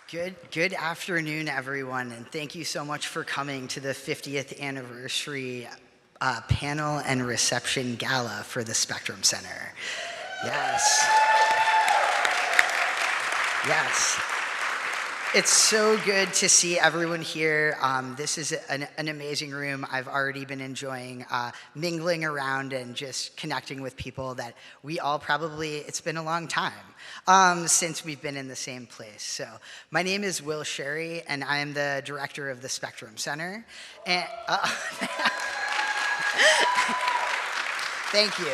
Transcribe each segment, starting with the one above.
Good afternoon, everyone, and thank you so much for coming to the 50th anniversary panel and reception gala for the Spectrum Center. Yes. Yes. It's so good to see everyone here. This is an amazing room. I've already been enjoying mingling around and just connecting with people that we all it's been a long time since we've been in the same place. So my name is Will Sherry, and I am the director of the Spectrum Center. And Thank you.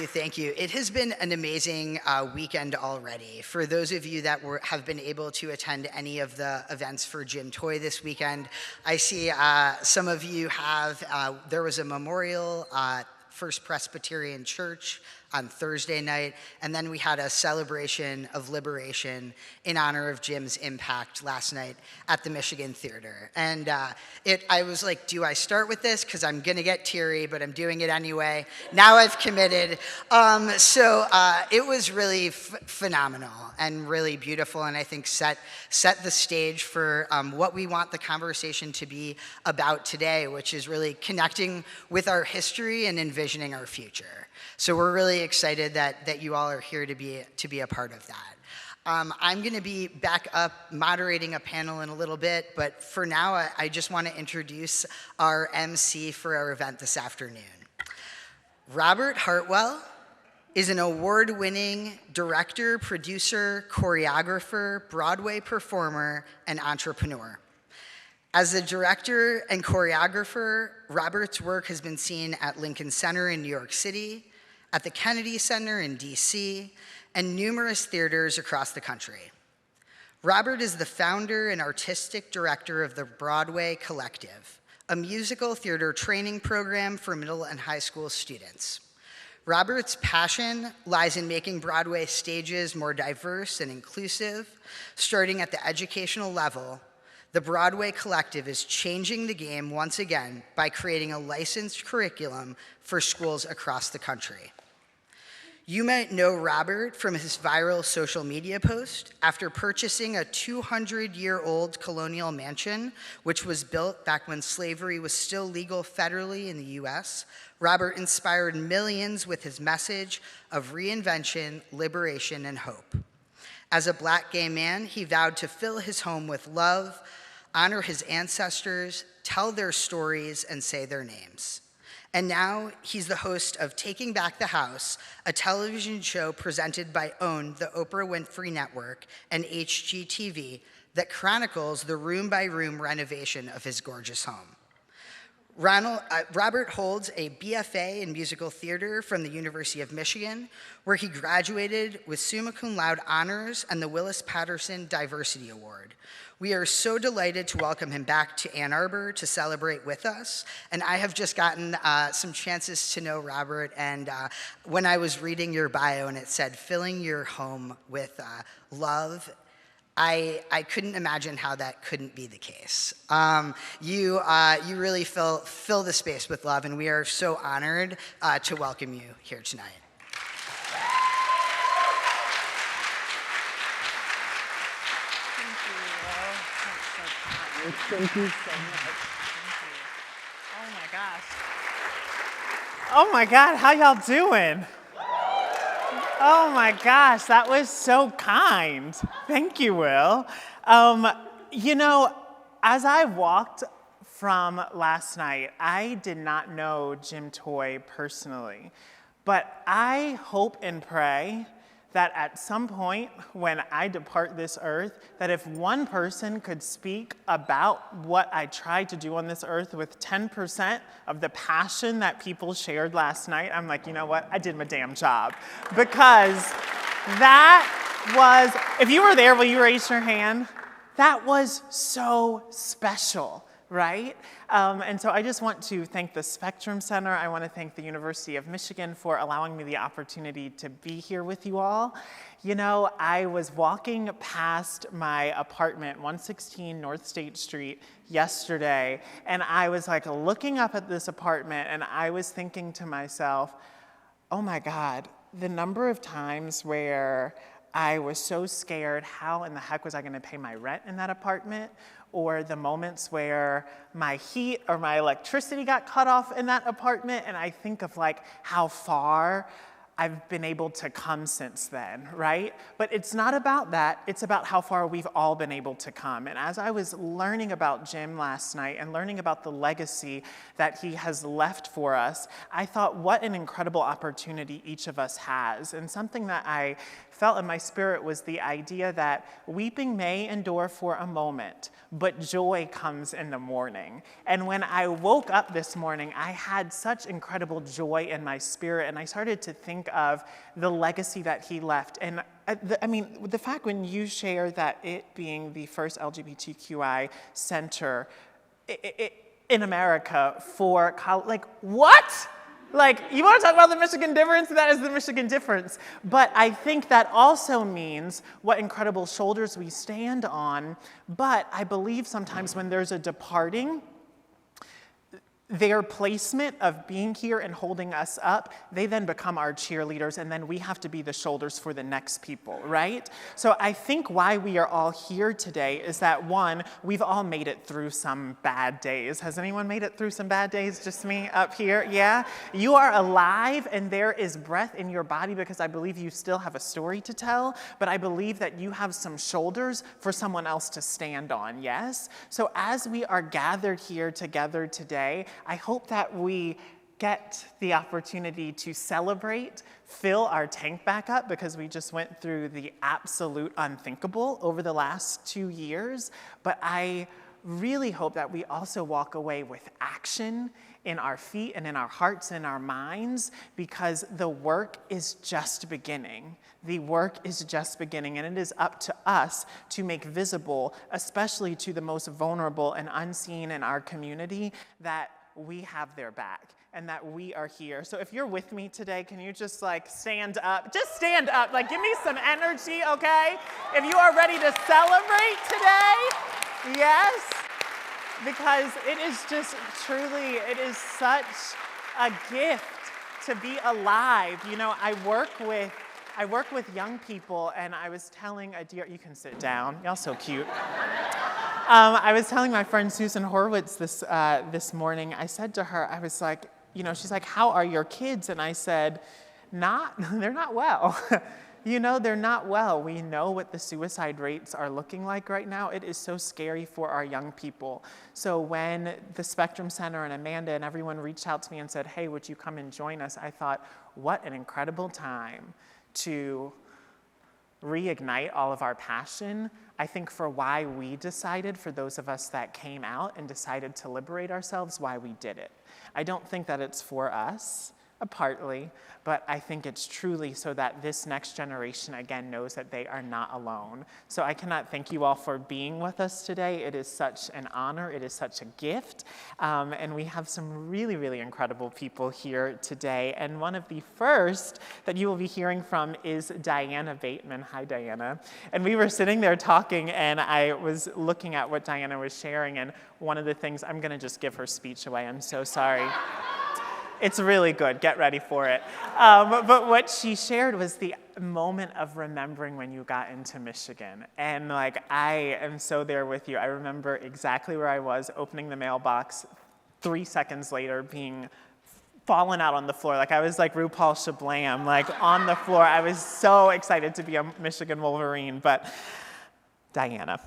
Thank you. It has been an amazing weekend already. For those of you that have been able to attend any of the events for Jim Toy this weekend, I see some of you have, there was a memorial First Presbyterian Church on Thursday night, and then we had a celebration of liberation in honor of Jim's impact last night at the Michigan Theater. And I was like, do I start with this? Because I'm going to get teary, but I'm doing it anyway. Now I've committed. So it was really phenomenal and really beautiful, and I think set the stage for what we want the conversation to be about today, which is really connecting with our history and envisioning our future. So we're really excited that you all are here to be a part of that. I'm going to be back up moderating a panel in a little bit, but for now, I just want to introduce our MC for our event this afternoon. Robert Hartwell is an award-winning director, producer, choreographer, Broadway performer, and entrepreneur. As a director and choreographer, Robert's work has been seen at Lincoln Center in New York City, at the Kennedy Center in DC, and numerous theaters across the country. Robert is the founder and artistic director of the Broadway Collective, a musical theater training program for middle and high school students. Robert's passion lies in making Broadway stages more diverse and inclusive. Starting at the educational level, the Broadway Collective is changing the game once again by creating a licensed curriculum for schools across the country. You might know Robert from his viral social media post after purchasing a 200-year-old colonial mansion, which was built back when slavery was still legal federally in the US. Robert inspired millions with his message of reinvention, liberation, and hope. As a Black gay man, he vowed to fill his home with love, honor his ancestors, tell their stories, and say their names. And now he's the host of Taking Back the House, a television show presented by OWN, the Oprah Winfrey Network, and HGTV that chronicles the room-by-room renovation of his gorgeous home. Robert holds a BFA in musical theater from the University of Michigan, where he graduated with summa cum laude honors and the Willis Patterson Diversity Award. We are so delighted to welcome him back to Ann Arbor to celebrate with us. And I have just gotten some chances to know Robert, and when I was reading your bio and it said filling your home with love, I couldn't imagine how that couldn't be the case. You really fill the space with love, and we are so honored to welcome you here tonight. Thank you so much. Oh my gosh. Oh my God, how y'all doing? Oh my gosh, that was so kind. Thank you, Will. You know, as I walked from last night, I did not know Jim Toy personally, but I hope and pray that at some point when I depart this earth, that if one person could speak about what I tried to do on this earth with 10% of the passion that people shared last night, I'm like, you know what, I did my damn job. Because that was, if you were there, will you raise your hand? That was so special, right? And so I just want to thank the Spectrum Center. I want to thank the University of Michigan for allowing me the opportunity to be here with you all. You know, I was walking past my apartment, 116 North State Street, yesterday, and I was like looking up at this apartment, and I was thinking to myself, oh my God, the number of times where I was so scared, how in the heck was I gonna pay my rent in that apartment? Or the moments where my heat or my electricity got cut off in that apartment, and I think of like how far I've been able to come since then, right? But it's not about that, it's about how far we've all been able to come. And as I was learning about Jim last night and learning about the legacy that he has left for us, I thought what an incredible opportunity each of us has. And something that I felt in my spirit was the idea that weeping may endure for a moment, but joy comes in the morning. And when I woke up this morning, I had such incredible joy in my spirit, and I started to think of the legacy that he left. And the fact when you share that it being the first LGBTQI center in America for college, like, what? Like, you want to talk about the Michigan difference? That is the Michigan difference. But I think that also means what incredible shoulders we stand on. But I believe sometimes when there's a departing, their placement of being here and holding us up, they then become our cheerleaders, and then we have to be the shoulders for the next people, right? So I think why we are all here today is that, one, we've all made it through some bad days. Has anyone made it through some bad days? Just me up here? Yeah? You are alive, and there is breath in your body because I believe you still have a story to tell, but I believe that you have some shoulders for someone else to stand on, yes? So as we are gathered here together today, I hope that we get the opportunity to celebrate, fill our tank back up, because we just went through the absolute unthinkable over the last 2 years. But I really hope that we also walk away with action in our feet and in our hearts and our minds, because the work is just beginning. The work is just beginning, and it is up to us to make visible, especially to the most vulnerable and unseen in our community, that we have their back and that we are here. So if you're with me today, can you just like stand up? Just stand up, like give me some energy, okay? If you are ready to celebrate today, yes, because it is just truly, it is such a gift to be alive. You know, I work with young people, and I was telling a dear, you can sit down, y'all so cute. I was telling my friend Susan Horwitz this morning, I said to her, I was like, you know, she's like, how are your kids? And I said, they're not well. You know, they're not well. We know what the suicide rates are looking like right now. It is so scary for our young people. So when the Spectrum Center and Amanda and everyone reached out to me and said, hey, would you come and join us? I thought, what an incredible time to reignite all of our passion, I think, for why we decided, for those of us that came out and decided to liberate ourselves, why we did it. I don't think that it's for us, partly, but I think it's truly so that this next generation, again, knows that they are not alone. So I cannot thank you all for being with us today. It is such an honor. It is such a gift. And we have some really, really incredible people here today. And one of the first that you will be hearing from is Diana Bateman. Hi, Diana. And we were sitting there talking, and I was looking at what Diana was sharing, and one of the things, I'm going to just give her speech away. I'm so sorry. It's really good. Get ready for it. But what she shared was the moment of remembering when you got into Michigan. And like, I am so there with you. I remember exactly where I was, opening the mailbox, 3 seconds later being fallen out on the floor. Like I was like RuPaul Shablam, like on the floor. I was so excited to be a Michigan Wolverine. But Diana.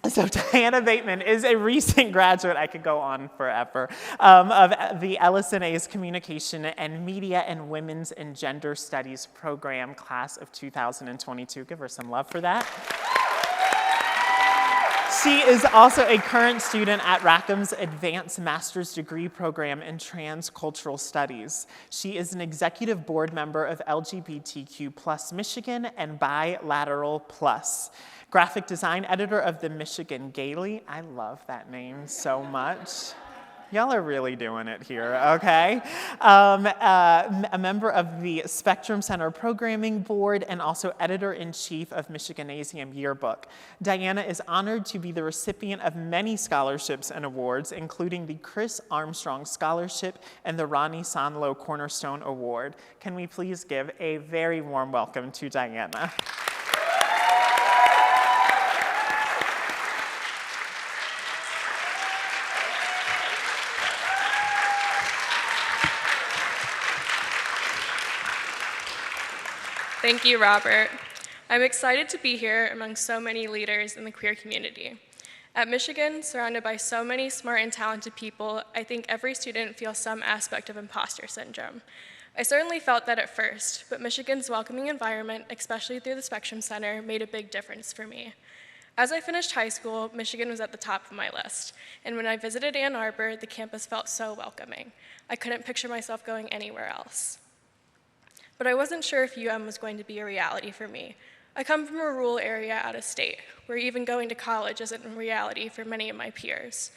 So Diana Bateman is a recent graduate, I could go on forever, of the LSNA's Communication and Media and Women's and Gender Studies program, class of 2022. Give her some love for that. She is also a current student at Rackham's Advanced Master's Degree Program in Transcultural Studies. She is an executive board member of LGBTQ+ Michigan and Bilateral Plus. Graphic design editor of the Michigan Gala. I love that name so much. Y'all are really doing it here, okay? A member of the Spectrum Center Programming Board and also editor-in-chief of Michiganasium Yearbook. Diana is honored to be the recipient of many scholarships and awards, including the Chris Armstrong Scholarship and the Ronnie Sonlo Cornerstone Award. Can we please give a very warm welcome to Diana? Thank you, Robert. I'm excited to be here among so many leaders in the queer community. At Michigan, surrounded by so many smart and talented people, I think every student feels some aspect of imposter syndrome. I certainly felt that at first, but Michigan's welcoming environment, especially through the Spectrum Center, made a big difference for me. As I finished high school, Michigan was at the top of my list, and when I visited Ann Arbor, the campus felt so welcoming. I couldn't picture myself going anywhere else. But I wasn't sure if UM was going to be a reality for me. I come from a rural area out of state, where even going to college isn't a reality for many of my peers.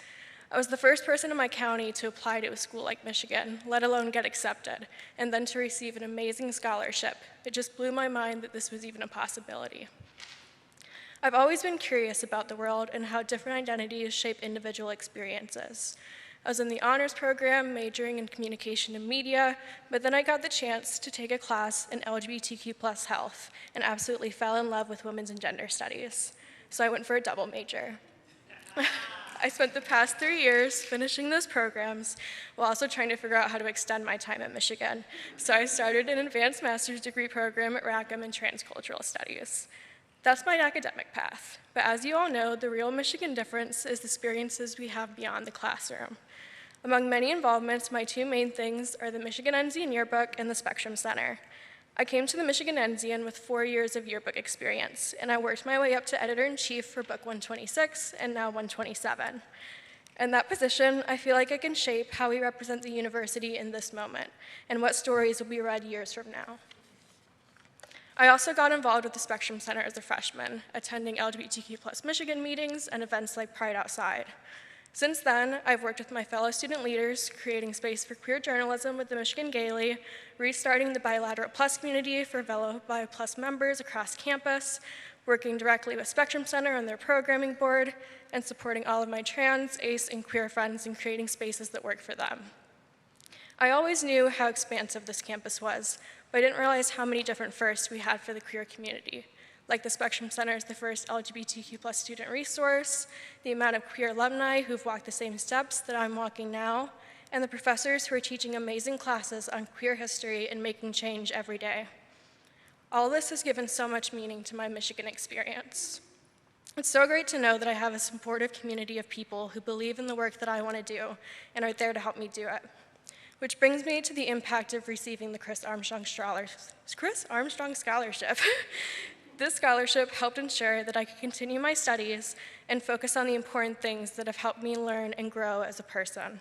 I was the first person in my county to apply to a school like Michigan, let alone get accepted, and then to receive an amazing scholarship. It just blew my mind that this was even a possibility. I've always been curious about the world and how different identities shape individual experiences. I was in the honors program, majoring in communication and media, but then I got the chance to take a class in LGBTQ+ health and absolutely fell in love with women's and gender studies. So I went for a double major. I spent the past 3 years finishing those programs while also trying to figure out how to extend my time at Michigan. So I started an advanced master's degree program at Rackham in transcultural studies. That's my academic path. But as you all know, the real Michigan difference is the experiences we have beyond the classroom. Among many involvements, my two main things are the Michigan Enzian Yearbook and the Spectrum Center. I came to the Michigan Enzian with 4 years of yearbook experience, and I worked my way up to editor-in-chief for book 126 and now 127. In that position, I feel like I can shape how we represent the university in this moment and what stories will be read years from now. I also got involved with the Spectrum Center as a freshman, attending LGBTQ+ Michigan meetings and events like Pride Outside. Since then, I've worked with my fellow student leaders, creating space for queer journalism with the Michigan Gala, restarting the Bilateral Plus community for fellow Bi Plus members across campus, working directly with Spectrum Center on their programming board, and supporting all of my trans, ace, and queer friends in creating spaces that work for them. I always knew how expansive this campus was, but I didn't realize how many different firsts we had for the queer community. Like the Spectrum Center is the first LGBTQ+ student resource, the amount of queer alumni who've walked the same steps that I'm walking now, and the professors who are teaching amazing classes on queer history and making change every day. All this has given so much meaning to my Michigan experience. It's so great to know that I have a supportive community of people who believe in the work that I want to do and are there to help me do it. Which brings me to the impact of receiving the Chris Armstrong Scholarship. This scholarship helped ensure that I could continue my studies and focus on the important things that have helped me learn and grow as a person.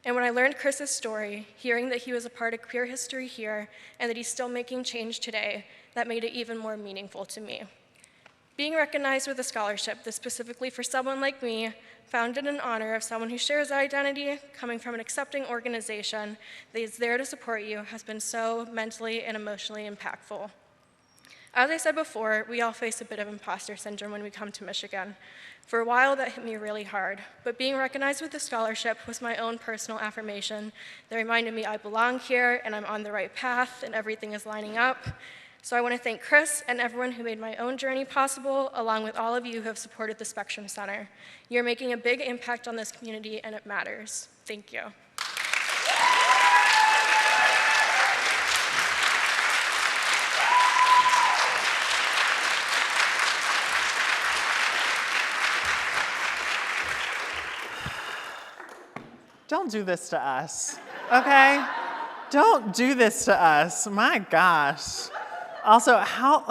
And when I learned Chris's story, hearing that he was a part of queer history here and that he's still making change today, that made it even more meaningful to me. Being recognized with a scholarship that's specifically for someone like me, founded in honor of someone who shares that identity, coming from an accepting organization that is there to support you, has been so mentally and emotionally impactful. As I said before, we all face a bit of imposter syndrome when we come to Michigan. For a while, that hit me really hard, but being recognized with the scholarship was my own personal affirmation that reminded me I belong here and I'm on the right path and everything is lining up. So I want to thank Chris and everyone who made my own journey possible, along with all of you who have supported the Spectrum Center. You're making a big impact on this community, and it matters. Thank you. Don't do this to us, okay? Don't do this to us, my gosh. Also, how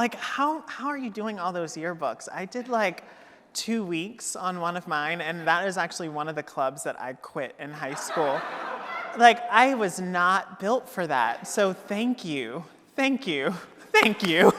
are you doing all those yearbooks? I did like 2 weeks on one of mine, and that is actually one of the clubs that I quit in high school. Like, I was not built for that, so thank you. Thank you. Thank you.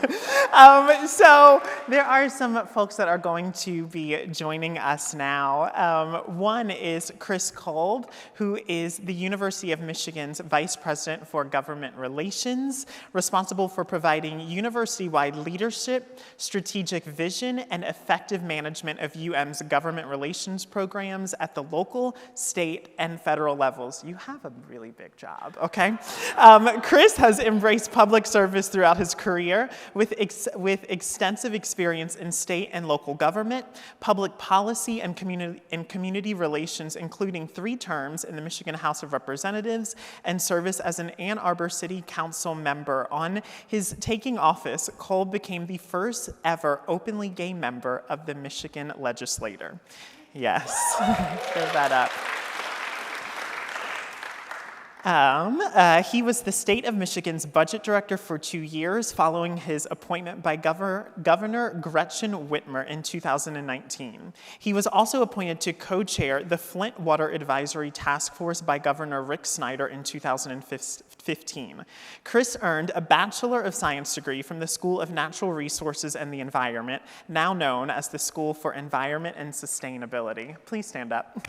So there are some folks that are going to be joining us now. One is Chris Kolb, who is the University of Michigan's Vice President for Government Relations, responsible for providing university-wide leadership, strategic vision, and effective management of UM's government relations programs at the local, state, and federal levels. You have a really big job, okay? Chris has embraced public service throughout his career with extensive experience in state and local government, public policy, and community relations, including 3 terms in the Michigan House of Representatives and service as an Ann Arbor City Council member. On his taking office, Kolb became the first ever openly gay member of the Michigan legislature. Yes, give that up. He was the state of Michigan's budget director for 2 years following his appointment by Governor Gretchen Whitmer in 2019. He was also appointed to co-chair the Flint Water Advisory Task Force by Governor Rick Snyder in 2015. Chris earned a Bachelor of Science degree from the School of Natural Resources and the Environment, now known as the School for Environment and Sustainability. Please stand up.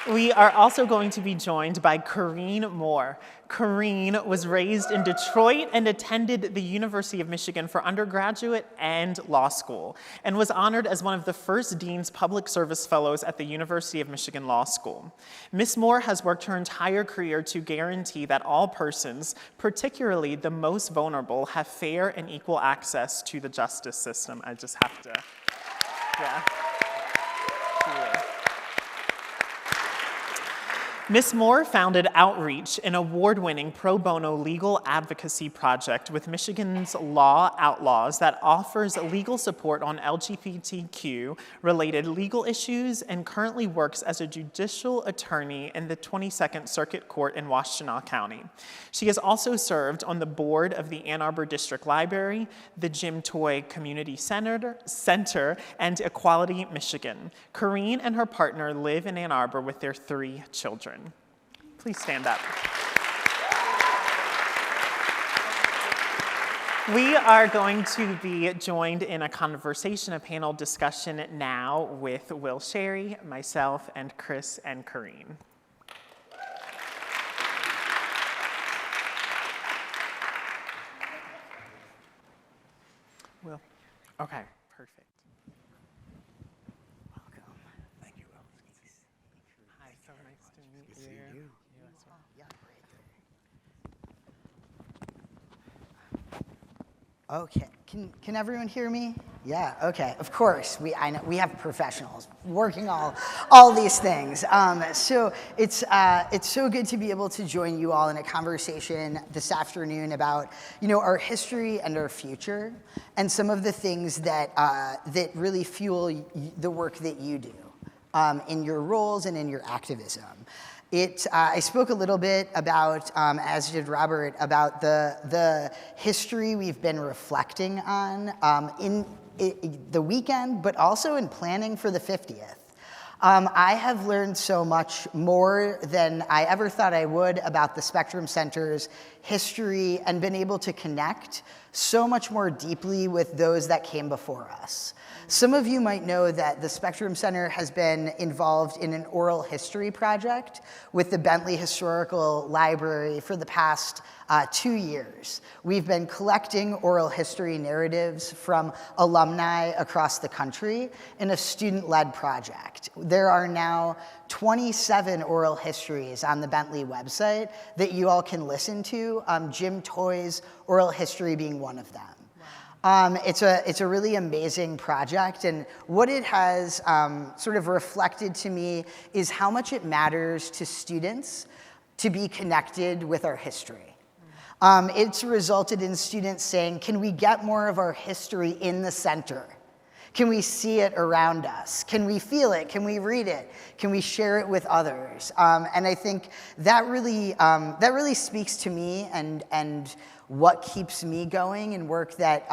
We are also going to be joined by Corrine Moore. Corrine was raised in Detroit and attended the University of Michigan for undergraduate and law school, and was honored as one of the first Dean's Public Service Fellows at the University of Michigan Law School. Ms. Moore has worked her entire career to guarantee that all persons, particularly the most vulnerable, have fair and equal access to the justice system. I just have to, yeah. Ms. Moore founded Outreach, an award-winning pro bono legal advocacy project with Michigan's Law Outlaws that offers legal support on LGBTQ-related legal issues, and currently works as a judicial attorney in the 22nd Circuit Court in Washtenaw County. She has also served on the board of the Ann Arbor District Library, the Jim Toy Community Center, and Equality Michigan. Corrine and her partner live in Ann Arbor with their 3 children. Please stand up. We are going to be joined in a conversation, a panel discussion now with Will Sherry, myself, and Chris and Corrine. Will, okay, perfect. So nice to meet you. Okay, can everyone hear me? Yeah, okay, of course. I know we have professionals working all these things. So it's so good to be able to join you all in a conversation this afternoon about, our history and our future, and some of the things that that really fuel the work that you do in your roles and in your activism. I spoke a little bit about, as did Robert, about the history we've been reflecting on in the weekend, but also in planning for the 50th. I have learned so much more than I ever thought I would about the Spectrum Center's history, and been able to connect so much more deeply with those that came before us. Some of you might know that the Spectrum Center has been involved in an oral history project with the Bentley Historical Library for the past 2 years. We've been collecting oral history narratives from alumni across the country in a student-led project. There are now 27 oral histories on the Bentley website that you all can listen to, Jim Toy's oral history being one of them. It's a really amazing project, and what it has sort of reflected to me is how much it matters to students to be connected with our history. It's resulted in students saying, can we get more of our history in the center? Can we see it around us? Can we feel it? Can we read it? Can we share it with others? And I think that really speaks to me and what keeps me going, and work that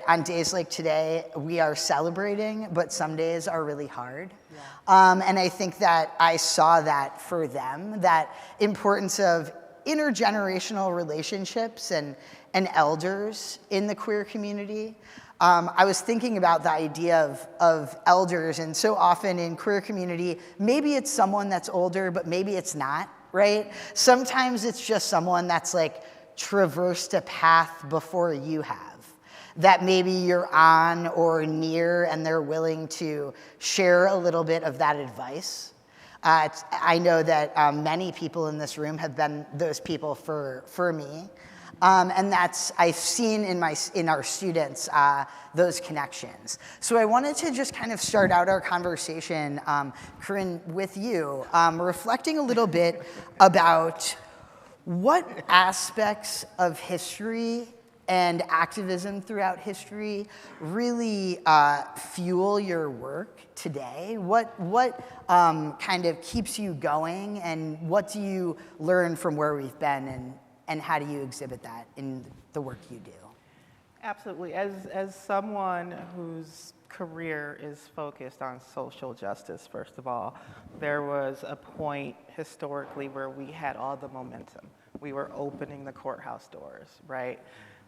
on days like today we are celebrating, but some days are really hard. Yeah. And I think that I saw that for them, that importance of intergenerational relationships and elders in the queer community. I was thinking about the idea of elders, and so often in queer community, maybe it's someone that's older, but maybe it's not, right? Sometimes it's just someone that's like traversed a path before you have, that maybe you're on or near, and they're willing to share a little bit of that advice. I know that many people in this room have been those people for me. And I've seen in our students those connections. So I wanted to just kind of start out our conversation, Corinne, with you, reflecting a little bit about what aspects of history and activism throughout history really fuel your work today? What kind of keeps you going, and what do you learn from where we've been, and how do you exhibit that in the work you do? Absolutely. As someone whose career is focused on social justice, first of all, there was a point historically where we had all the momentum. We were opening the courthouse doors, right,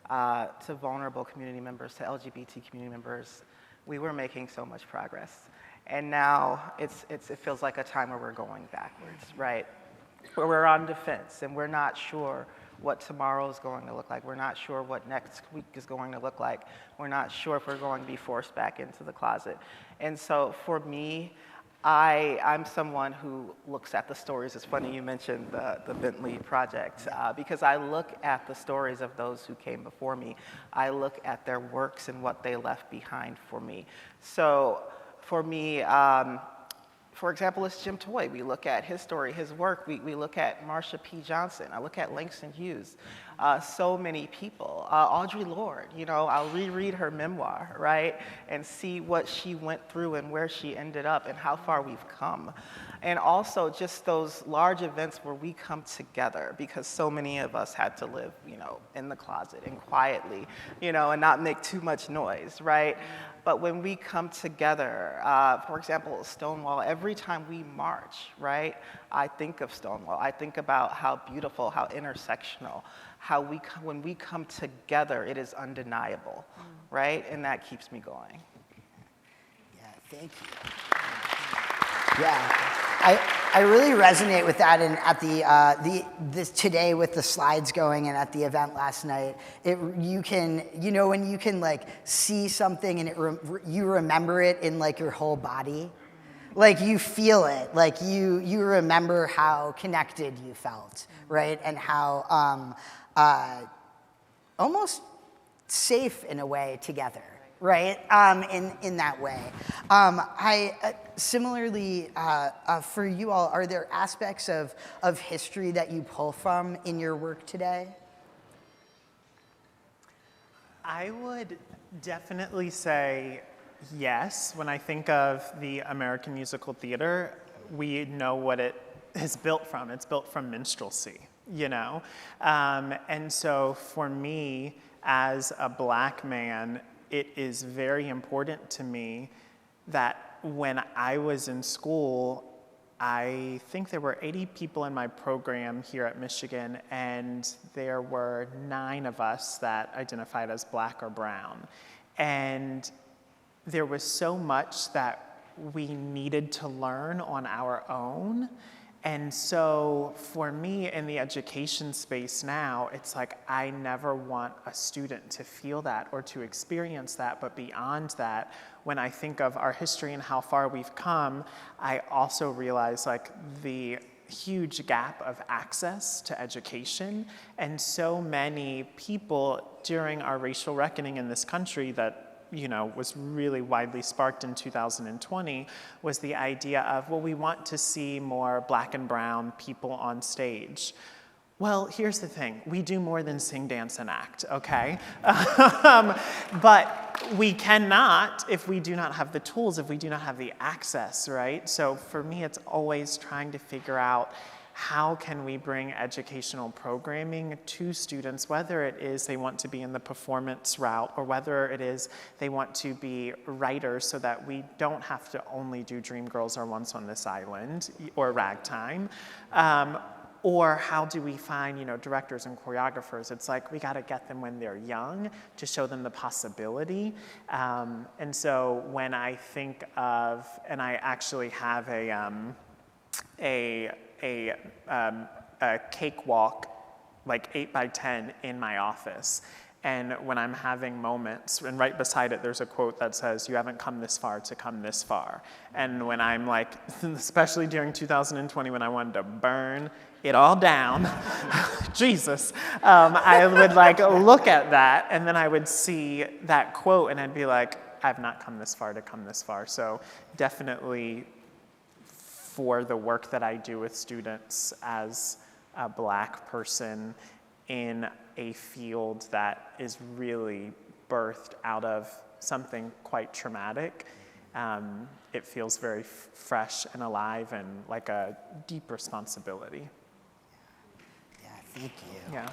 to vulnerable community members, to LGBT community members. We were making so much progress. And now it feels like a time where we're going backwards, right? Where we're on defense and we're not sure what tomorrow is going to look like. We're not sure what next week is going to look like. We're not sure if we're going to be forced back into the closet. And so for me, I'm someone who looks at the stories. It's funny you mentioned the Bentley Project, because I look at the stories of those who came before me. I look at their works and what they left behind for me. So for me, for example, it's Jim Toy. We look at his story, his work. We look at Marsha P. Johnson. I look at Langston Hughes. So many people. Audre Lorde, I'll reread her memoir, right? And see what she went through and where she ended up and how far we've come. And also just those large events where we come together, because so many of us had to live, in the closet and quietly, and not make too much noise, right? But when we come together, for example, Stonewall, every time we march, right, I think of Stonewall. I think about how beautiful, how intersectional, when we come together, it is undeniable, right? And that keeps me going. Yeah, thank you. Yeah. I really resonate with that, and at this today with the slides going, and at the event last night, you can when you can like see something and you remember it in like your whole body, like you feel it, like you remember how connected you felt, right, and how almost safe in a way together. Right, in that way. Similarly, for you all, are there aspects of history that you pull from in your work today? I would definitely say yes. When I think of the American musical theater, we know what it is built from. It's built from minstrelsy, And so for me, as a Black man, it is very important to me that when I was in school, I think there were 80 people in my program here at Michigan, and there were 9 of us that identified as Black or brown. And there was so much that we needed to learn on our own. And so for me in the education space now, it's like I never want a student to feel that or to experience that, but beyond that, when I think of our history and how far we've come, I also realize like the huge gap of access to education, and so many people during our racial reckoning in this country that was really widely sparked in 2020 was the idea of, well, we want to see more Black and brown people on stage. Well, here's the thing. We do more than sing, dance, and act, okay? But we cannot if we do not have the tools, if we do not have the access, right? So for me, it's always trying to figure out how can we bring educational programming to students, whether it is they want to be in the performance route or whether it is they want to be writers so that we don't have to only do Dreamgirls or Once on This Island or Ragtime. Or how do we find, directors and choreographers? It's like we got to get them when they're young to show them the possibility. And so when I think of, and I actually have a cakewalk, like 8 by 10 in my office. And when I'm having moments, and right beside it, there's a quote that says, "You haven't come this far to come this far." And when I'm like, especially during 2020 when I wanted to burn it all down, Jesus, I would like look at that, and then I would see that quote, and I'd be like, I've not come this far to come this far. So definitely for the work that I do with students as a Black person in a field that is really birthed out of something quite traumatic, it feels very fresh and alive and like a deep responsibility. Yeah, thank you. Yeah.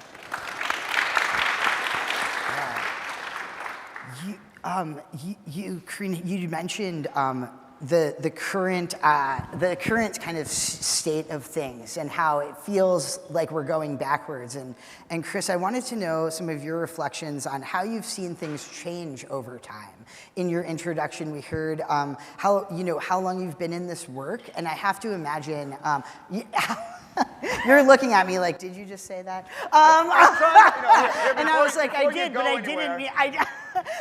You mentioned the current kind of state of things and how it feels like we're going backwards. And Chris, I wanted to know some of your reflections on how you've seen things change over time. In your introduction, we heard how long you've been in this work, and I have to imagine. You're looking at me like, did you just say that? And I was like, I did, but I didn't mean.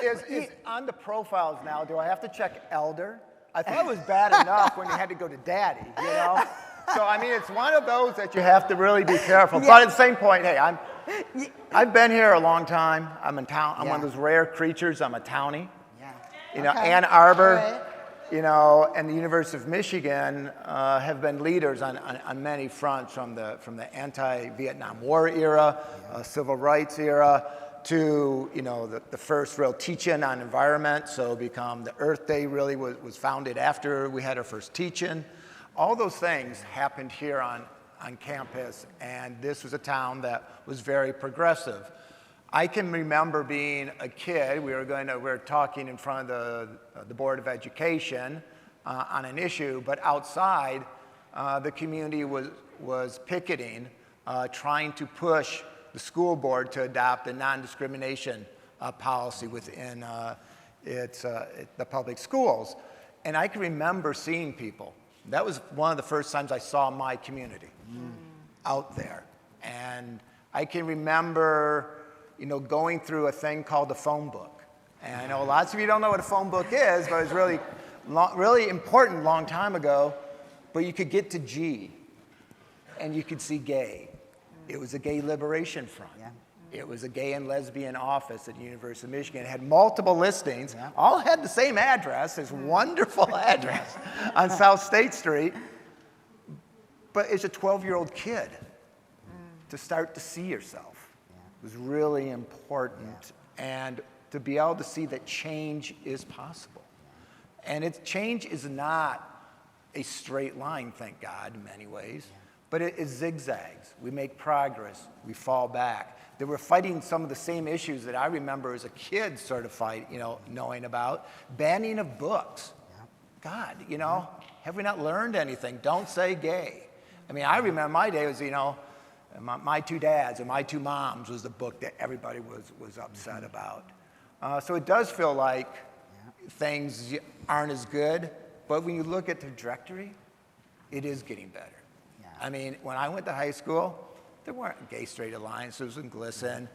Is on the profiles now, do I have to check elder? I thought it was bad enough when you had to go to daddy, you know? So, I mean, it's one of those that you have to really be careful. Yeah. But at the same point, hey, I've been here a long time. I'm in town. I'm one of those rare creatures. I'm a townie. Yeah. You know, Ann Arbor, you know, and the University of Michigan have been leaders on many fronts, from the anti-Vietnam War era, civil rights era, to, you know, the first real teach-in on environment. So become the Earth Day really was founded after we had our first teach-in. All those things happened here on campus, and this was a town that was very progressive. I can remember being a kid. We were talking in front of the Board of Education on an issue, but outside, the community was picketing, trying to push the school board to adopt a non-discrimination policy within the public schools. And I can remember seeing people. That was one of the first times I saw my community out there. And I can remember, you know, going through a thing called the phone book. And I know lots of you don't know what a phone book is, but it was really important a long time ago. But you could get to G, and you could see gay. It was a gay liberation front. Yeah. It was a gay and lesbian office at the University of Michigan. It had multiple listings, all had the same address, this wonderful address on South State Street. But as a 12-year-old kid, to start to see yourself was really important. And to be able to see that change is possible. And change is not a straight line, thank God, in many ways. But it zigzags. We make progress. We fall back. They were fighting some of the same issues that I remember as a kid sort of knowing about. Banning of books. Yeah. God, you know, have we not learned anything? Don't say gay. I mean, I remember my day was, you know, My Two Dads or My Two Moms was the book that everybody was upset about. So it does feel like things aren't as good. But when you look at the trajectory, it is getting better. I mean, when I went to high school, there weren't gay straight alliances in GLSEN.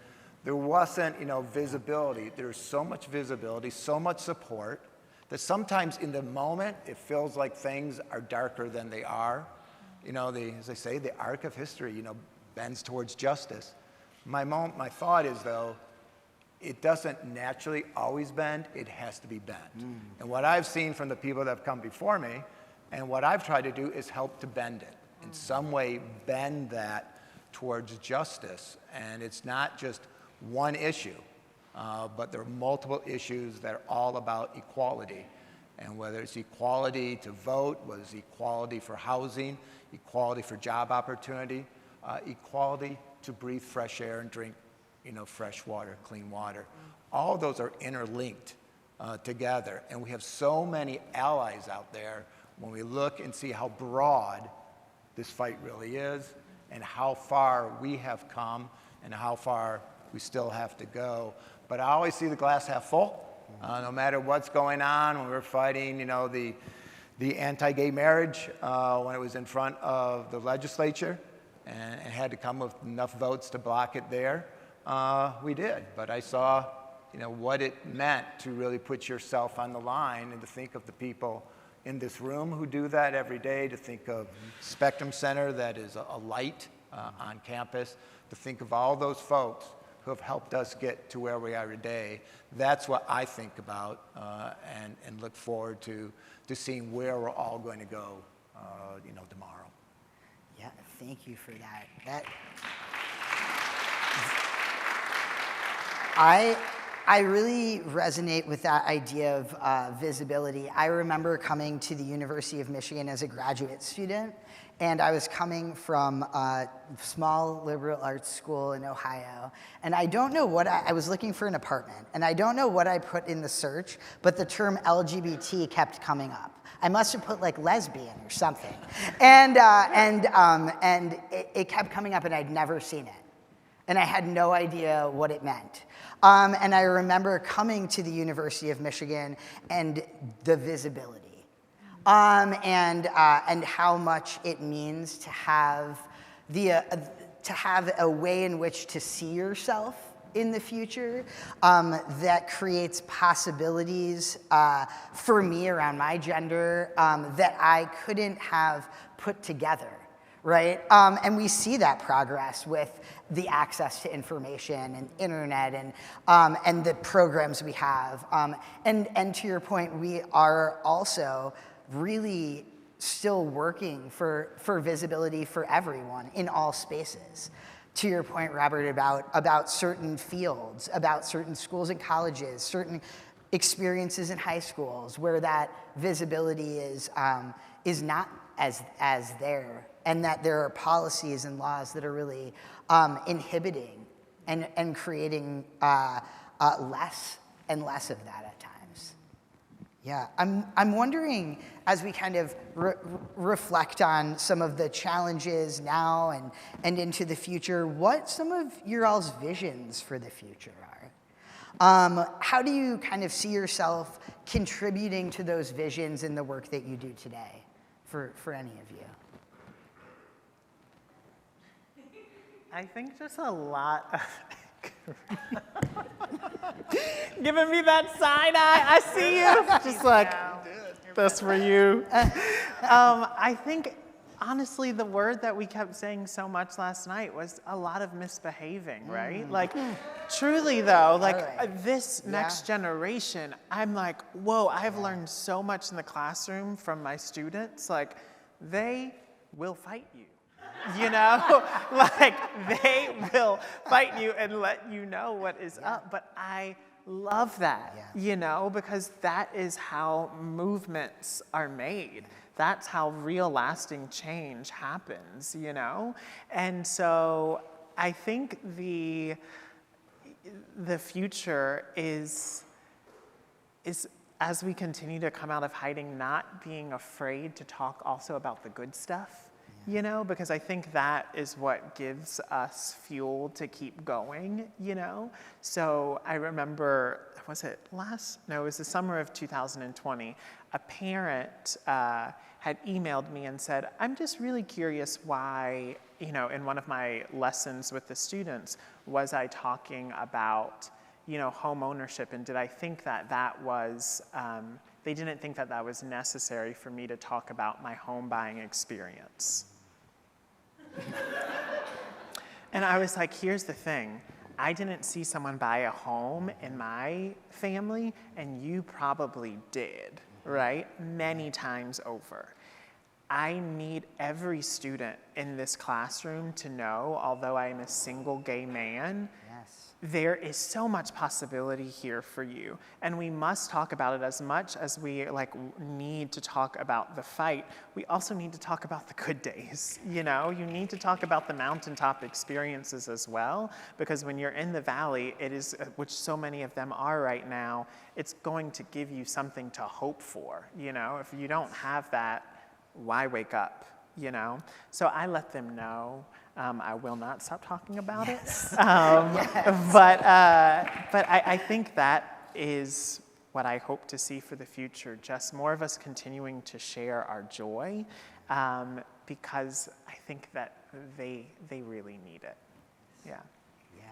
There wasn't, you know, visibility. There's so much visibility, so much support, that sometimes in the moment, it feels like things are darker than they are. You know, as they say, the arc of history, you know, bends towards justice. My thought is, though, it doesn't naturally always bend, it has to be bent. And what I've seen from the people that have come before me, and what I've tried to do is help to bend it. In some way, bend that towards justice. And it's not just one issue, but there are multiple issues that are all about equality. And whether it's equality to vote, whether it's equality for housing, equality for job opportunity, equality to breathe fresh air and drink, you know, fresh water, clean water. All of those are interlinked together. And we have so many allies out there when we look and see how broad this fight really is, and how far we have come, and how far we still have to go. But I always see the glass half full. No matter what's going on, when we're fighting, you know, the anti-gay marriage, when it was in front of the legislature, and it had to come with enough votes to block it there. we did. But I saw, what it meant to really put yourself on the line and to think of the people in this room who do that every day, to think of Spectrum Center that is a light on campus, to think of all those folks who have helped us get to where we are today. That's what I think about and look forward to seeing where we're all going to go, tomorrow. Yeah, thank you for that. I really resonate with that idea of visibility. I remember coming to the University of Michigan as a graduate student, and I was coming from a small liberal arts school in Ohio, and I don't know what I was looking for an apartment, and I don't know what I put in the search, but the term LGBT kept coming up. I must have put like lesbian or something, and it kept coming up, and I'd never seen it. And I had no idea what it meant. And I remember coming to the University of Michigan and the visibility, and how much it means to have a way in which to see yourself in the future that creates possibilities for me around my gender that I couldn't have put together. Right? And we see that progress with the access to information and internet and the programs we have. And to your point, we are also really still working for visibility for everyone in all spaces. To your point, Robert, about certain fields, about certain schools and colleges, certain experiences in high schools where that visibility is not as there, and that there are policies and laws that are really inhibiting and creating less and less of that at times. Yeah, I'm wondering, as we kind of reflect on some of the challenges now and into the future, what some of your all's visions for the future are. How do you kind of see yourself contributing to those visions in the work that you do today, for any of you? I think just a lot of giving me that side eye. I see you. Just like, that's for you. I think, honestly, the word that we kept saying so much last night was a lot of misbehaving, right? Like, truly, though, like this next generation, I'm like, whoa, I've learned so much in the classroom from my students. Like, they will fight you. Like they will fight you and let you know what is up. But I love that, because that is how movements are made. That's how real lasting change happens, And so I think the future is as we continue to come out of hiding, not being afraid to talk also about the good stuff. Because I think that is what gives us fuel to keep going, So I remember, it was the summer of 2020, a parent had emailed me and said, I'm just really curious why, in one of my lessons with the students, was I talking about, home ownership, and did I think that was, they didn't think that was necessary for me to talk about my home buying experience. And I was like, here's the thing. I didn't see someone buy a home in my family, and you probably did, right? Many times over. I need every student in this classroom to know, although I am a single gay man, there is so much possibility here for you. And we must talk about it as much as we need to talk about the fight. We also need to talk about the good days. You need to talk about the mountaintop experiences as well, because when you're in the valley, it is, which so many of them are right now, it's going to give you something to hope for. If you don't have that, why wake up? So I let them know. I will not stop talking about it. But I think that is what I hope to see for the future, just more of us continuing to share our joy, because I think that they really need it. Yeah. Yes.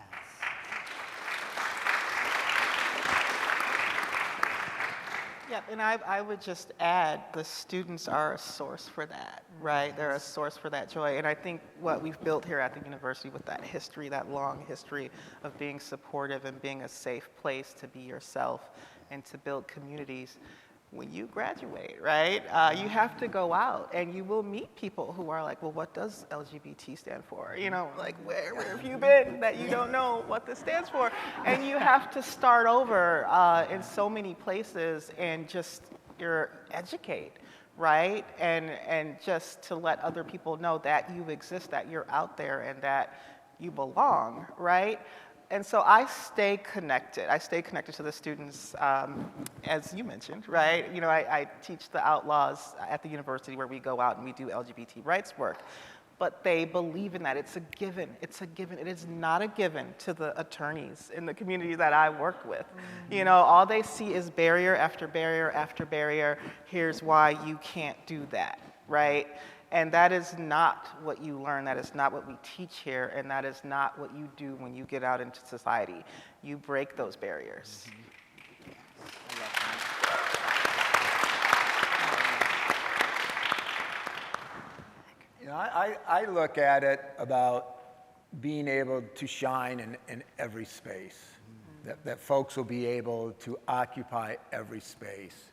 Yeah, and I would just add, the students are a source for that, right? They're a source for that joy. And I think what we've built here at the university with that history, that long history of being supportive and being a safe place to be yourself and to build communities, when you graduate, right, you have to go out and you will meet people who are like, well, what does LGBT stand for? You know, like, where have you been that you don't know what this stands for? And you have to start over in so many places and just educate, right? And just to let other people know that you exist, that you're out there, and that you belong, right? And so I stay connected. I stay connected to the students, as you mentioned, right? You know, I teach the Outlaws at the university where we go out and we do LGBT rights work. But they believe in that. It's a given. It's a given. It is not a given to the attorneys in the community that I work with. You know, all they see is barrier after barrier after barrier. Here's why you can't do that, right? And that is not what you learn, that is not what we teach here, and that is not what you do when you get out into society. You break those barriers. You know, I look at it about being able to shine in every space, that folks will be able to occupy every space.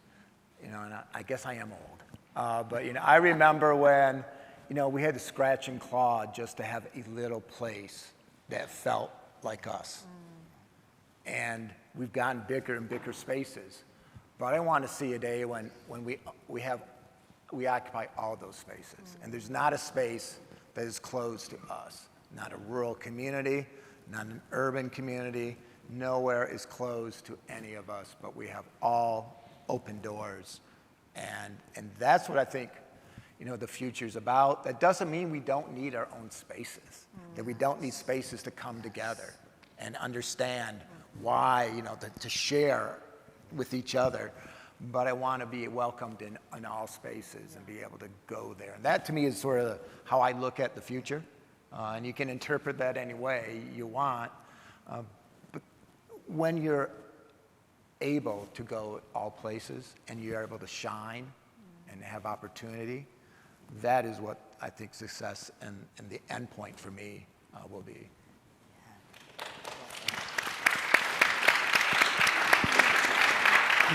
You know, and I guess I am old. But, you know, I remember when, you know, we had to scratch and claw just to have a little place that felt like us. And we've gotten bigger and bigger spaces. But I want to see a day when we occupy all those spaces. And there's not a space that is closed to us. Not a rural community, not an urban community. Nowhere is closed to any of us, but we have all open doors. And that's what I think, you know, the future's about. That doesn't mean we don't need our own spaces, that we don't need spaces to come together and understand why, you know, to share with each other. But I want to be welcomed in all spaces and be able to go there. And that, to me, is sort of how I look at the future. And you can interpret that any way you want. But when you're able to go all places and you're able to shine and have opportunity, that is what I think success and the end point for me will be.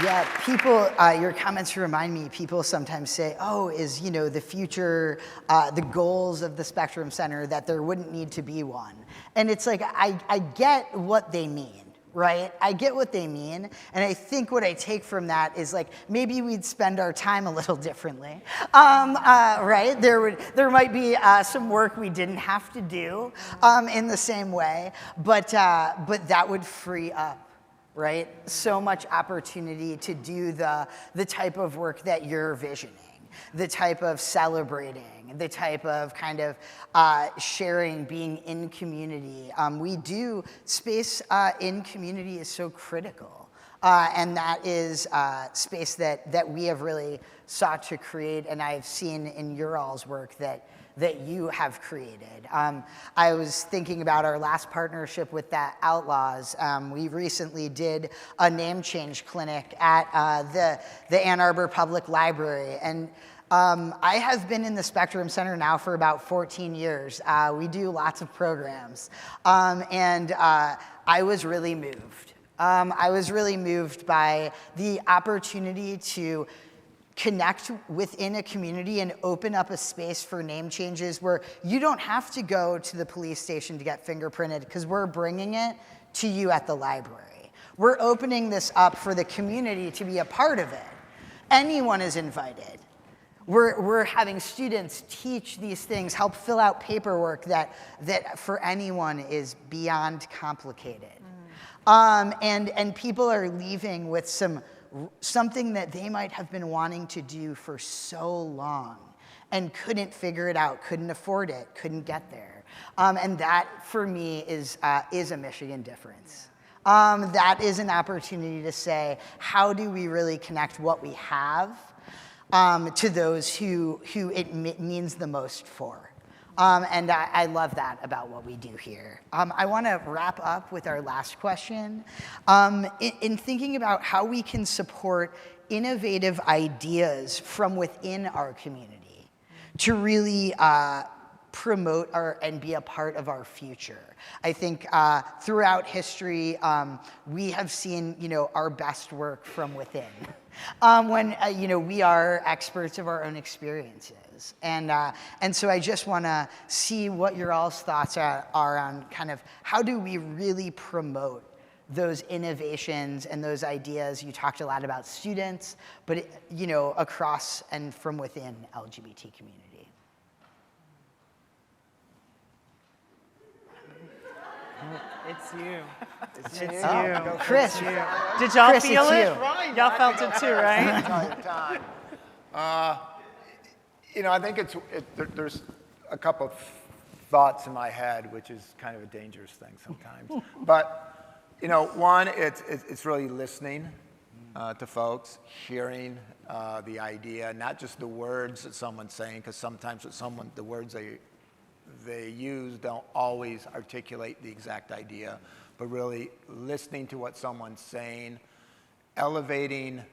Yeah, people, your comments remind me, people sometimes say, oh, is, you know, the future, the goals of the Spectrum Center, that there wouldn't need to be one. And it's like, I get what they mean. Right? I get what they mean, and I think what I take from that is, like, maybe we'd spend our time a little differently, right? There might be some work we didn't have to do in the same way, but that would free up, right? So much opportunity to do the type of work that you're visioning, the type of celebrating, the type of kind of sharing, being in community. We do, space in community is so critical. And that is space that we have really sought to create, and I've seen in your all's work that you have created. I was thinking about our last partnership with the Outlaws. We recently did a name change clinic at the Ann Arbor Public Library, and I have been in the Spectrum Center now for about 14 years. We do lots of programs, and I was really moved. I was really moved by the opportunity to connect within a community and open up a space for name changes where you don't have to go to the police station to get fingerprinted, because we're bringing it to you at the library. We're opening this up for the community to be a part of it. Anyone is invited. We're having students teach these things, help fill out paperwork that for anyone is beyond complicated. And people are leaving with something that they might have been wanting to do for so long and couldn't figure it out, couldn't afford it, couldn't get there. And that, for me, is a Michigan difference. That is an opportunity to say, how do we really connect what we have to those who it means the most for. And I love that about what we do here. I want to wrap up with our last question. In thinking about how we can support innovative ideas from within our community to really promote and be a part of our future. I think throughout history, we have seen, our best work from within. When we are experts of our own experiences, and so I just want to see what your all's thoughts are on kind of how do we really promote those innovations and those ideas. You talked a lot about students, but across and from within LGBT community. It's you. It's It's you. you. Chris, It's you. Did y'all Chris, feel it's it? you. Y'all felt it too, right? Entire time. I think there's a couple of thoughts in my head, which is kind of a dangerous thing sometimes. But, one, it's really listening to folks, hearing the idea, not just the words that someone's saying, because sometimes the words they use don't always articulate the exact idea, but really listening to what someone's saying, elevating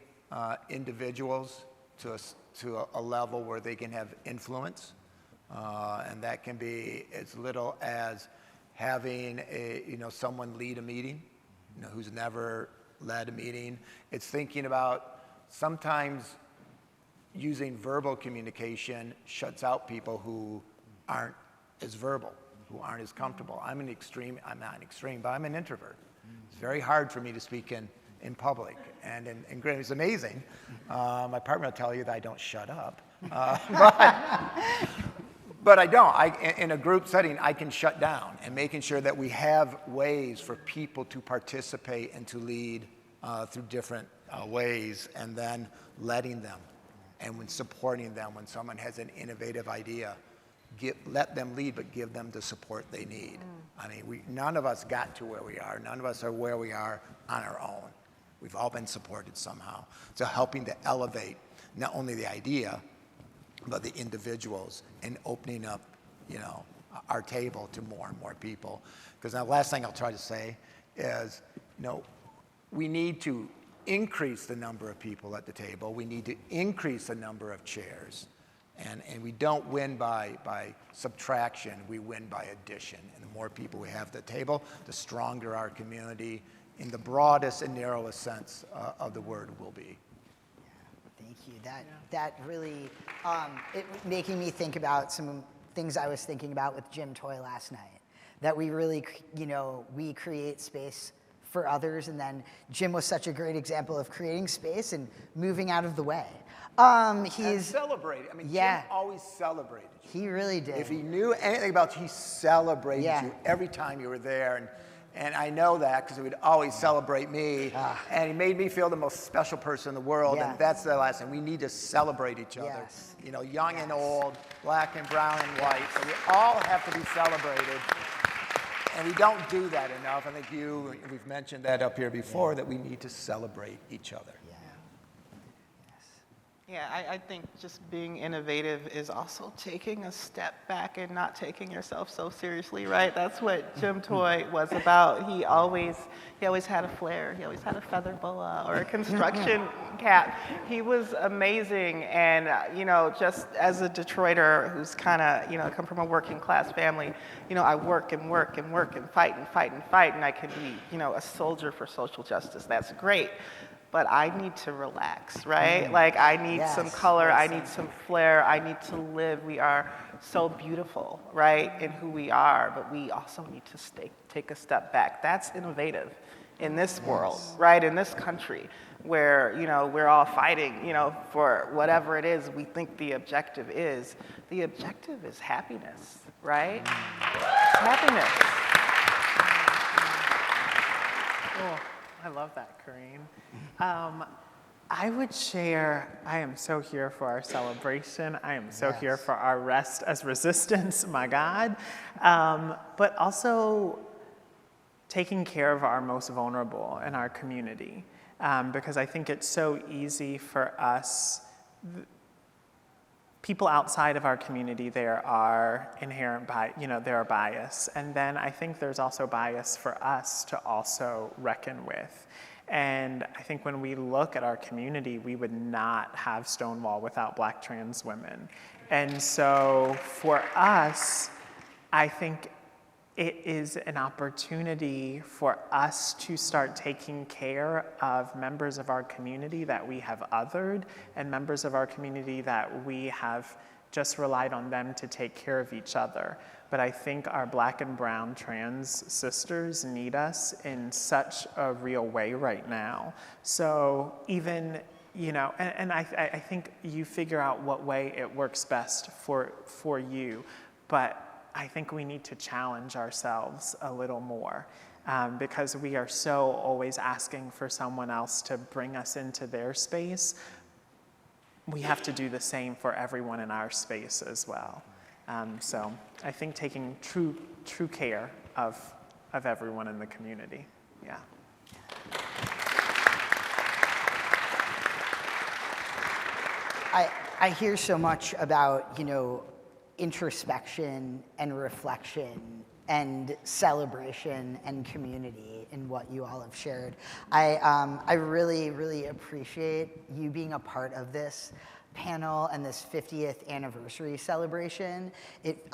individuals to a level where they can have influence, and that can be as little as having someone lead a meeting, who's never led a meeting. It's thinking about sometimes using verbal communication shuts out people who aren't as verbal, who aren't as comfortable. I'm not an extreme, but I'm an introvert. It's very hard for me to speak in public, and it's amazing. My partner will tell you that I don't shut up, but I don't. In a group setting, I can shut down, and making sure that we have ways for people to participate and to lead through different ways, and then letting them, and when supporting them when someone has an innovative idea. Let them lead, but give them the support they need. I mean, none of us got to where we are. None of us are where we are on our own. We've all been supported somehow. So helping to elevate not only the idea, but the individuals, and opening up, our table to more and more people. Because the last thing I'll try to say is, we need to increase the number of people at the table. We need to increase the number of chairs. And we don't win by subtraction, we win by addition. And the more people we have at the table, the stronger our community, in the broadest and narrowest sense of the word, will be. Thank you. That really, it making me think about some things I was thinking about with Jim Toy last night. That we really, we create space for others, and then Jim was such a great example of creating space and moving out of the way. And celebrated. I mean, Yeah. Jim always celebrated you. He really did. If he knew anything about you, he celebrated you every time you were there. And I know that because he would always celebrate me. And he made me feel the most special person in the world. Yeah. And that's the last thing. We need to celebrate each other. Yes. Young and old, black and brown and white. So we all have to be celebrated. And we don't do that enough. I think we've mentioned that up here before, that we need to celebrate each other. Yeah, I think just being innovative is also taking a step back and not taking yourself so seriously, right? That's what Jim Toy was about. He always had a flair. He always had a feather boa or a construction cap. He was amazing, and just as a Detroiter who's kind of come from a working class family, I work and work and work and fight and fight and fight, and I can be a soldier for social justice. That's great. But I need to relax, right? Like I need some color, I need some flair, I need to live. We are so beautiful, right, in who we are, but we also need to take a step back. That's innovative in this world, right, in this country, where we're all fighting, for whatever it is we think the objective is. The objective is happiness, right? It's happiness. Cool. I love that, Corrine. I would share, I am so here for our celebration. I am so here for our rest as resistance, my God. But also taking care of our most vulnerable in our community. Because I think it's so easy for us people outside of our community, there are inherent there are bias. And then I think there's also bias for us to also reckon with. And I think when we look at our community, we would not have Stonewall without Black trans women. And so for us, I think it is an opportunity for us to start taking care of members of our community that we have othered and members of our community that we have just relied on them to take care of each other. But I think our Black and brown trans sisters need us in such a real way right now. So even, and I think you figure out what way it works best for you, but I think we need to challenge ourselves a little more because we are so always asking for someone else to bring us into their space. We have to do the same for everyone in our space as well. So I think taking true care of everyone in the community, yeah. I hear so much about, introspection and reflection and celebration and community in what you all have shared. I really, really appreciate you being a part of this panel and this 50th anniversary celebration. It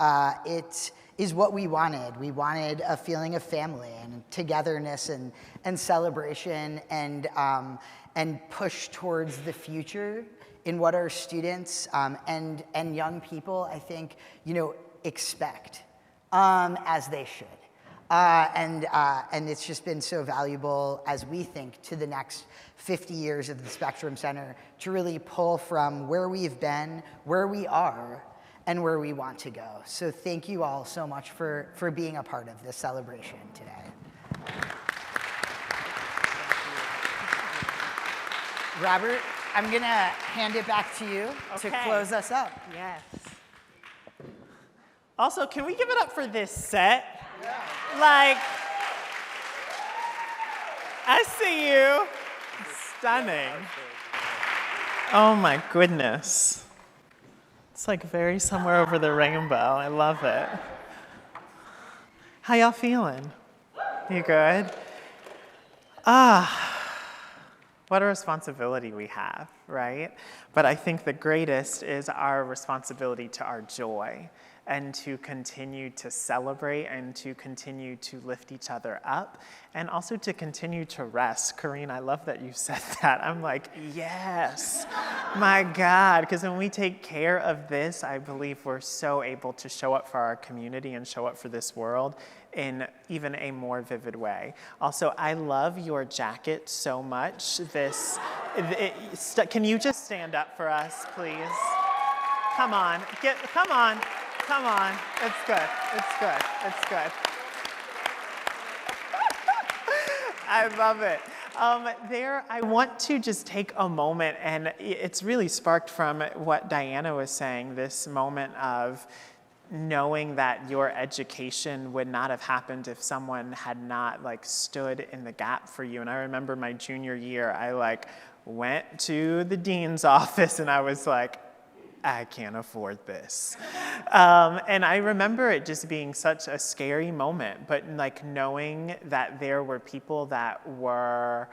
is what we wanted. We wanted a feeling of family and togetherness and celebration and push towards the future in what our students and young people, I think, expect, as they should. And it's just been so valuable as we think to the next 50 years of the Spectrum Center to really pull from where we've been, where we are, and where we want to go. So thank you all so much for being a part of this celebration today. Robert, I'm going to hand it back to you to close us up. Yes. Also, can we give it up for this set? Yeah. I see you. Stunning. Oh my goodness. It's like very somewhere over the rainbow. I love it. How y'all feeling? You good? What a responsibility we have, right? But I think the greatest is our responsibility to our joy and to continue to celebrate and to continue to lift each other up and also to continue to rest. Karine, I love that you said that. I'm like, yes, my God, because when we take care of this, I believe we're so able to show up for our community and show up for this world in even a more vivid way. Also, I love your jacket so much. Can you just stand up for us, please? Come on. It's good. I love it. I want to just take a moment, and it's really sparked from what Diana was saying, this moment of knowing that your education would not have happened if someone had not stood in the gap for you. And I remember my junior year, I went to the dean's office and I was like, I can't afford this. And I remember it just being such a scary moment, but knowing that there were people that were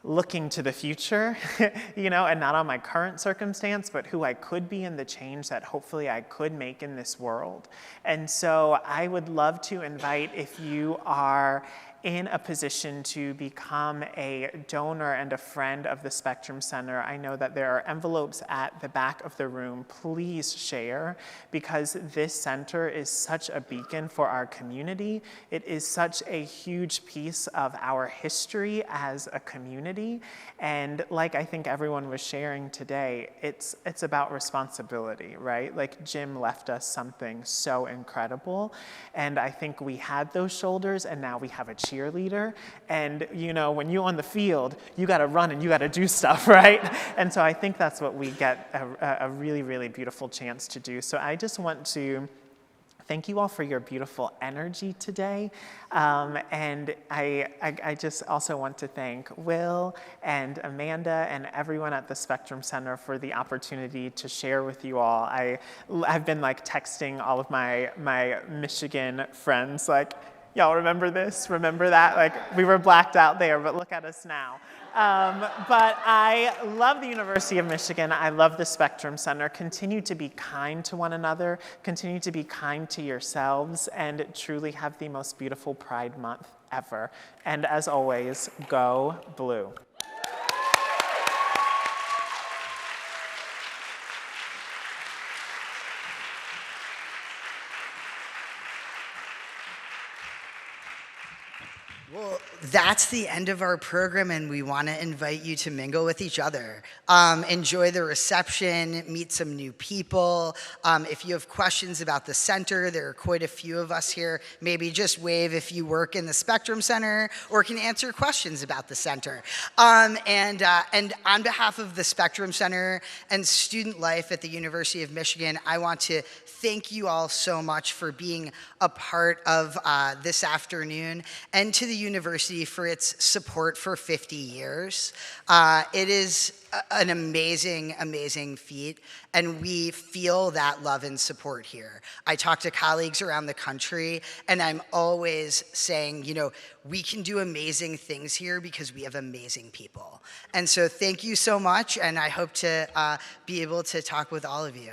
looking to the future, and not on my current circumstance, but who I could be and the change that hopefully I could make in this world. And so I would love to invite, if you are in a position to become a donor and a friend of the Spectrum Center, I know that there are envelopes at the back of the room. Please share, because this center is such a beacon for our community. It is such a huge piece of our history as a community. And like I think everyone was sharing today, it's about responsibility, right? Jim left us something so incredible. And I think we had those shoulders, and now we have a cheerleader. And when you're on the field, you got to run and you got to do stuff, right? And so I think that's what we get a really, really beautiful chance to do. So I just want to Thank you all for your beautiful energy today. And I just also want to thank Will and Amanda and everyone at the Spectrum Center for the opportunity to share with you all. I've been like texting all of my Michigan friends, like, y'all remember this, remember that? Like, we were blacked out there, but look at us now. But I love the University of Michigan. I love the Spectrum Center. Continue to be kind to one another. Continue to be kind to yourselves, and truly have the most beautiful Pride Month ever. And as always, go blue. Well, that's the end of our program, and we want to invite you to mingle with each other. Enjoy the reception, meet some new people. If you have questions about the center, there are quite a few of us here. Maybe just wave if you work in the Spectrum Center or can answer questions about the center. And on behalf of the Spectrum Center and student life at the University of Michigan, I want to thank you all so much for being a part of this afternoon, and to the university for its support for 50 years. It is an amazing, amazing feat, and we feel that love and support here. I talk to colleagues around the country, and I'm always saying, you know, we can do amazing things here because we have amazing people. And so thank you so much, and I hope to be able to talk with all of you.